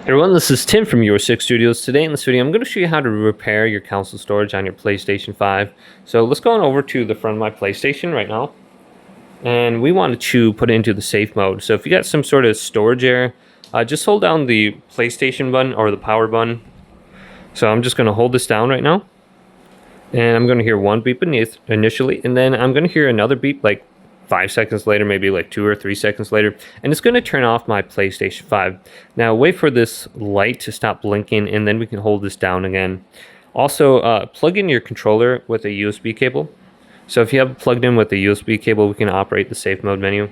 Hey everyone, this is Tim from Your Six Studios. Today in this video, I'm going to show you how to repair your console storage on your PlayStation 5. So let's go on over to the front of my PlayStation right now. And we want to put it into the safe mode. So if you got some sort of storage error, just hold down the PlayStation button or the power button. So I'm just going to hold this down right now. And I'm going to hear one beep beneath initially. And then I'm going to hear another beep like 5 seconds later, maybe like 2 or 3 seconds later, and it's going to turn off my PlayStation 5. Now wait for this light to stop blinking, and then we can hold this down again. Also, plug in your controller with a USB cable. So if you have it plugged in with a USB cable, we can operate the safe mode menu.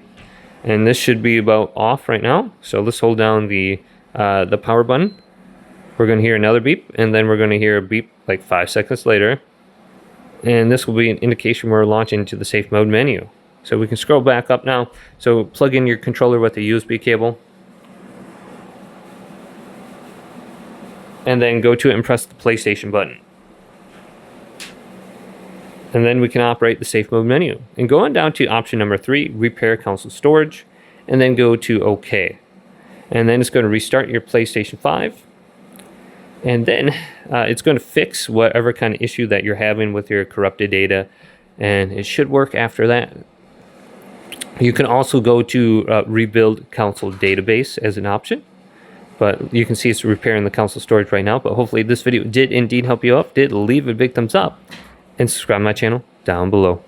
And this should be about off right now. So let's hold down the power button. We're going to hear another beep, and then we're going to hear a beep like 5 seconds later. And this will be an indication we're launching into the safe mode menu. So we can scroll back up now. So plug in your controller with a USB cable. And then go to it and press the PlayStation button. And then we can operate the safe mode menu. And go on down to option number 3, repair console storage. And then go to OK. And then it's going to restart your PlayStation 5. And then it's going to fix whatever kind of issue that you're having with your corrupted data. And it should work after that. You can also go to rebuild console database as an option, but you can see it's repairing the console storage right now. But hopefully this video did indeed help you out. Did leave a big thumbs up and subscribe to my channel down below.